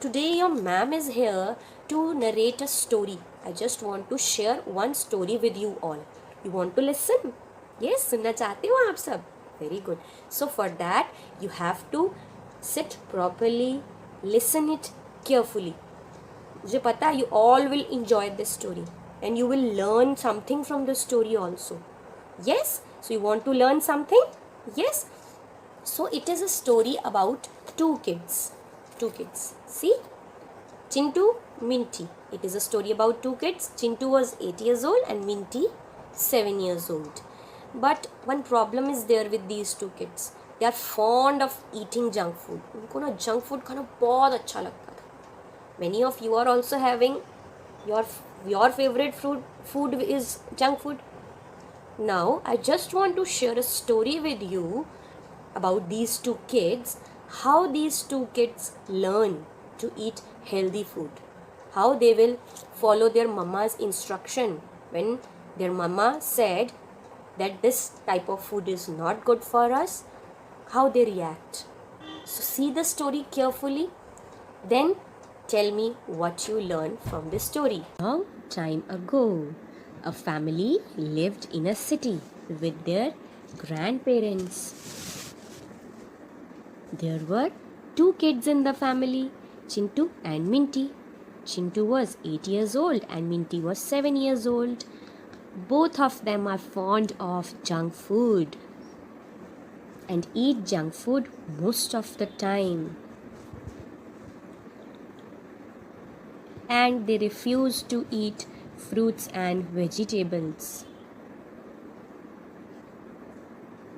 today your ma'am is here to narrate a story. I just want to share one story with you all. You want to listen? Yes, सुनना चाहते हो आप सब? Very good. So for that you have to sit properly, listen it carefully. मुझे पता है you all will enjoy this story and you will learn something from the story also. Yes? So you want to learn something? Yes? So it is a story about two kids. Two kids. See? Chintu, Minty. It is a story about two kids. Chintu was 8 years old and Minty 7 years old. But one problem is there with these two kids. They are fond of eating junk food. उनको ना junk food खाना बहुत अच्छा लगता था. Many of you are also having your favorite food is junk food. Now I just want to share a story with you about these two kids, how these two kids learn to eat healthy food, how they will follow their mama's instruction when their mama said that this type of food is not good for us, how they react. So see the story carefully, then tell me what you learn from this story. Long time ago, a family lived in a city with their grandparents. There were two kids in the family, Chintu and Minty. Chintu was 8 years old and Minty was 7 years old. Both of them are fond of junk food and eat junk food most of the time. And they refuse to eat fruits and vegetables.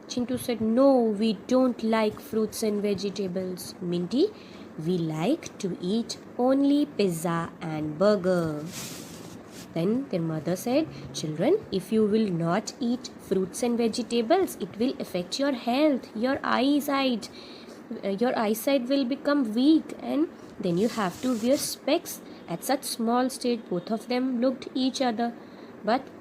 Chintu said, "No, we don't like fruits and vegetables." Minty, "We like to eat only pizza and burger." Then their mother said, "Children, if you will not eat fruits and vegetables, it will affect your health, your eyesight. Your eyesight will become weak and then you have to wear specs." At such small stage, both of them looked each other. But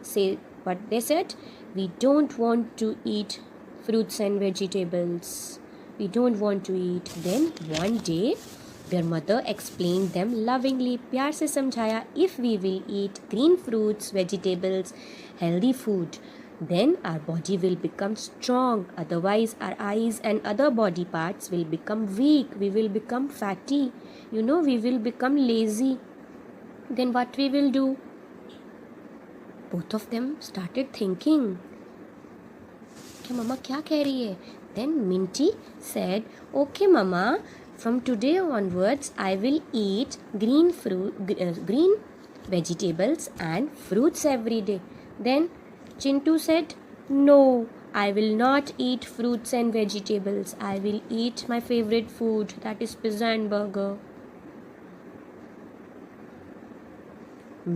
they said, "We don't want to eat fruits and vegetables. We don't want to eat." Then one day, their mother explained them lovingly. प्यार से समझाया, "If we will eat green fruits, vegetables, healthy food, then our body will become strong. Otherwise, our eyes and other body parts will become weak. We will become fatty. We will become lazy. Then what we will do?" Both of them started thinking, "क्या मम्मा क्या कह रही है?" Then Minty said, "Okay, Mama, from today onwards, I will eat green vegetables and fruits every day." Then Chintu said, "No, I will not eat fruits and vegetables. I will eat my favorite food, that is pizza and burger."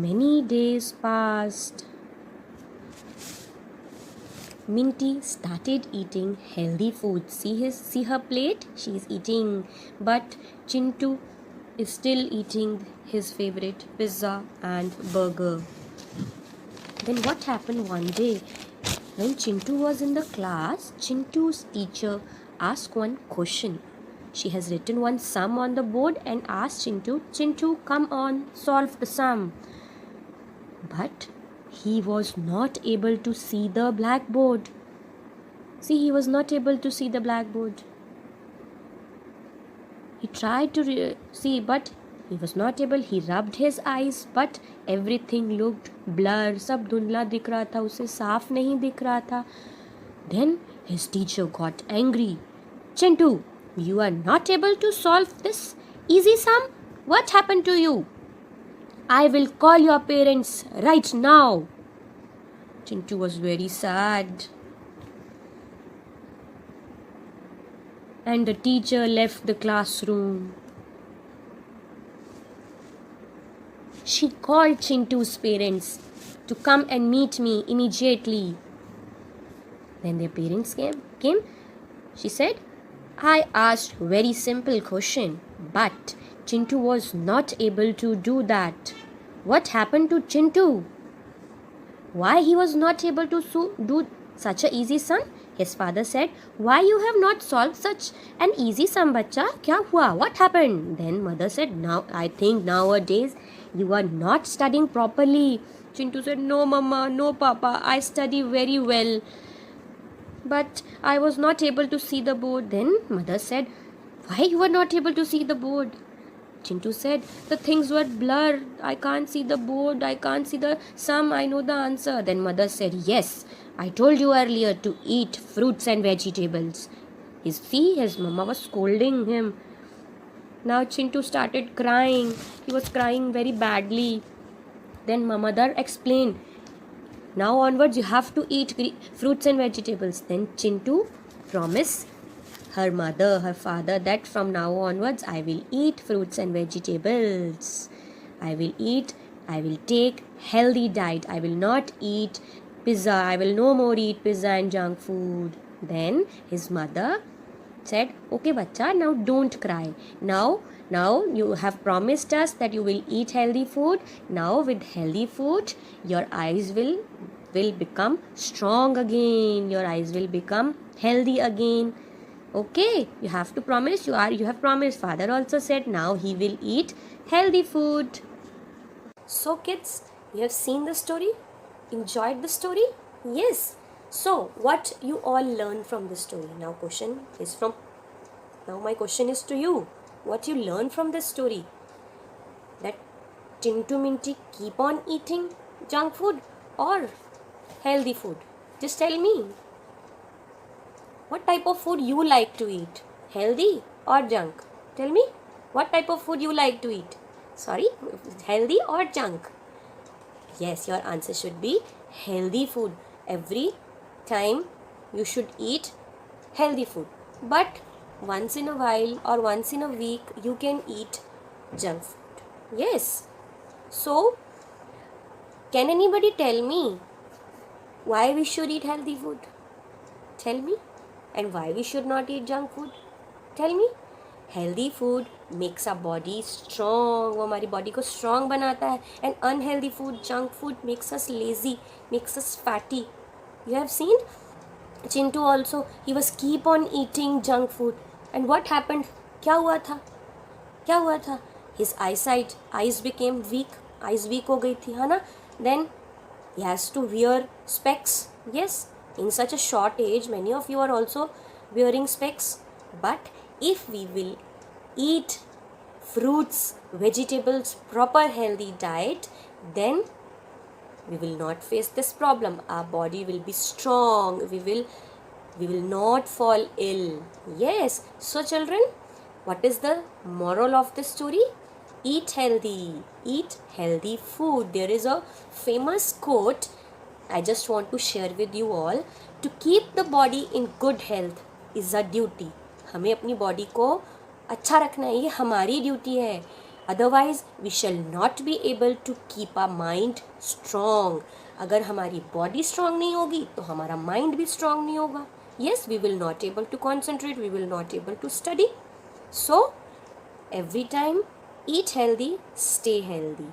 Many days passed. Minty started eating healthy food. See her plate? She is eating. But Chintu is still eating his favorite pizza and burger. Then what happened one day? When Chintu was in the class, Chintu's teacher asked one question. She has written one sum on the board and asked Chintu, "Chintu, come on, solve the sum." But he was not able to see the blackboard. He was not able to see the blackboard. He tried to see, but he was not able. He rubbed his eyes, but everything looked blurred. सब धुंधला दिख रहा था, उसे साफ नहीं दिख रहा था. Then his teacher got angry. "Chintu, you are not able to solve this easy sum? What happened to you? I will call your parents right now." Chintu was very sad. And the teacher left the classroom. She called Chintu's parents to come and meet me immediately. When their parents came, she said, "I asked very simple question, but Chintu was not able to do that. What happened to Chintu? Why he was not able to do such a easy sum?" His father said, "Why you have not solved such an easy sum, bachcha? Kya hua? What happened?" Then mother said, "Now I think nowadays you are not studying properly." Chintu said, "No, mama, no, papa, I study very well, but I was not able to see the board." Then mother said, "Why you were not able to see the board?" Chintu said, "The things were blurred. I can't see the board. I can't see the sum. I know the answer." Then mother said, "Yes, I told you earlier to eat fruits and vegetables." His mama was scolding him. Now Chintu started crying. He was crying very badly. Then mother explained, "Now onwards you have to eat fruits and vegetables." Then Chintu promised her mother, her father, that from now onwards I will eat fruits and vegetables. I will take healthy diet. I will not eat pizza. I will no more eat pizza and junk food. Then his mother said, "Okay, bacha, now don't cry. Now you have promised us that you will eat healthy food. Now with healthy food, your eyes will become strong again. Your eyes will become healthy again. Okay, you have to promise. You have promised." Father also said now he will eat healthy food. So kids, you have seen the story? Enjoyed the story? Yes. So what you all learn from the story? Now my question is to you. What you learn from this story? That Chintu Minty keep on eating junk food or healthy food? Just tell me. What type of food you like to eat? Healthy or junk? Tell me. What type of food you like to eat? Sorry, healthy or junk? Yes, your answer should be healthy food. Every time you should eat healthy food. But once in a while or once in a week you can eat junk food. Yes. So, can anybody tell me why we should eat healthy food? Tell me. And why we should not eat junk food? Tell me. Healthy food makes our body strong. वो हमारी body को strong बनाता है. And unhealthy food, junk food makes us lazy, makes us fatty. You have seen? Chintu also, he was keep on eating junk food. And what happened? क्या हुआ था? His eyes became weak. Eyes weak हो गई थी, है ना? Then he has to wear specs. Yes. In such a short age, many of you are also wearing specs. But if we will eat fruits, vegetables, proper healthy diet, then we will not face this problem. Our body will be strong. We will not fall ill. Yes. So children, what is the moral of this story? Eat healthy. Eat healthy food. There is a famous quote I just want to share with you all. To keep the body in good health is a duty. हमें अपनी body को अच्छा रखना है, ये हमारी duty है. Otherwise we shall not be able to keep our mind strong. अगर हमारी बॉडी स्ट्रॉन्ग नहीं होगी तो हमारा माइंड भी स्ट्रॉन्ग नहीं होगा. Yes, we will not able to concentrate, we will not able to study. So every time eat healthy, stay healthy.